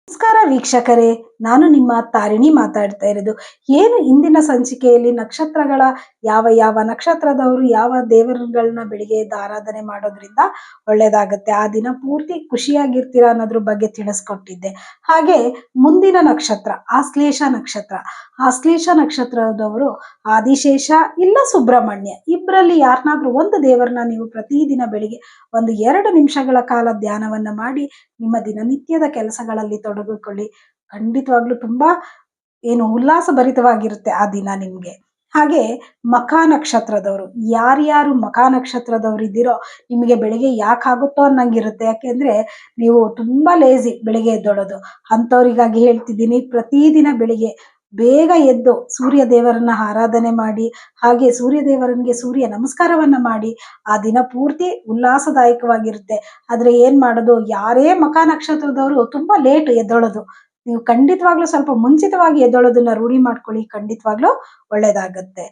ನಮಸ್ಕಾರ ವೀಕ್ಷಕರೇ, ನಾನು ನಿಮ್ಮ ತಾರಿಣಿ ಮಾತಾಡ್ತಾ ಇರೋದು. ಏನು ಇಂದಿನ ಸಂಚಿಕೆಯಲ್ಲಿ ನಕ್ಷತ್ರಗಳ ಯಾವ ಯಾವ ನಕ್ಷತ್ರದವರು ಯಾವ ದೇವರುಗಳನ್ನ ಬೆಳಿಗ್ಗೆ ಎದ್ದು ಆರಾಧನೆ ಮಾಡೋದ್ರಿಂದ ಒಳ್ಳೇದಾಗುತ್ತೆ, ಆ ದಿನ ಪೂರ್ತಿ ಖುಷಿಯಾಗಿರ್ತೀರಾ ಅನ್ನೋದ್ರ ಬಗ್ಗೆ ತಿಳಿಸ್ಕೊಟ್ಟಿದ್ದೆ. ಹಾಗೆ ಮುಂದಿನ ನಕ್ಷತ್ರ ಆಶ್ಲೇಷ ನಕ್ಷತ್ರ. ಆಶ್ಲೇಷ ನಕ್ಷತ್ರದವರು ಆದಿಶೇಷ ಇಲ್ಲ ಸುಬ್ರಹ್ಮಣ್ಯ, ಇಬ್ಬರಲ್ಲಿ ಯಾರನ್ನಾದ್ರೂ ಒಂದು ದೇವರನ್ನ ನೀವು ಪ್ರತಿದಿನ ಬೆಳಿಗ್ಗೆ ಒಂದು 2 ನಿಮಿಷಗಳ ಕಾಲ ಧ್ಯಾನವನ್ನ ಮಾಡಿ ನಿಮ್ಮ ದಿನನಿತ್ಯದ ಕೆಲಸಗಳಲ್ಲಿ ತೊಡಗಿಕೊಳ್ಳಿ. ಖಂಡಿತವಾಗ್ಲೂ ತುಂಬಾ ಉಲ್ಲಾಸಭರಿತವಾಗಿರುತ್ತೆ ಆ ದಿನ ನಿಮ್ಗೆ. ಹಾಗೆ ಮಖ ನಕ್ಷತ್ರದವರು, ಯಾರ್ಯಾರು ಮಖ ನಕ್ಷತ್ರದವ್ರು ಇದ್ದೀರೋ ನಿಮಗೆ ಬೆಳಿಗ್ಗೆ ಯಾಕಾಗುತ್ತೋ ಅನ್ನಂಗಿರುತ್ತೆ. ಯಾಕೆಂದ್ರೆ ನೀವು ತುಂಬಾ ಲೇಜಿ ಬೆಳಿಗ್ಗೆ ಎದ್ದೊಳೋದು. ಅಂಥವ್ರಿಗಾಗಿ ಹೇಳ್ತಿದ್ದೀನಿ, ಪ್ರತಿದಿನ ಬೆಳಿಗ್ಗೆ ಬೇಗ ಎದ್ದು ಸೂರ್ಯ ದೇವರನ್ನ ಆರಾಧನೆ ಮಾಡಿ, ಹಾಗೆ ಸೂರ್ಯ ದೇವರನಿಗೆ ಸೂರ್ಯ ನಮಸ್ಕಾರವನ್ನ ಮಾಡಿ ಆ ದಿನ ಪೂರ್ತಿ ಉಲ್ಲಾಸದಾಯಕವಾಗಿರುತ್ತೆ. ಆದ್ರೆ ಏನ್ ಮಾಡೋದು, ಯಾರೇ ಮಖ ನಕ್ಷತ್ರದವರು ತುಂಬಾ ಲೇಟ್ ಎದ್ದೊಳೋದು. ನೀವು ಖಂಡಿತವಾಗ್ಲೂ ಸ್ವಲ್ಪ ಮುಂಚಿತವಾಗಿ ಎದ್ದೊಳೋದನ್ನ ರೂಢಿ ಮಾಡ್ಕೊಳ್ಳಿ, ಖಂಡಿತವಾಗ್ಲೂ ಒಳ್ಳೇದಾಗತ್ತೆ.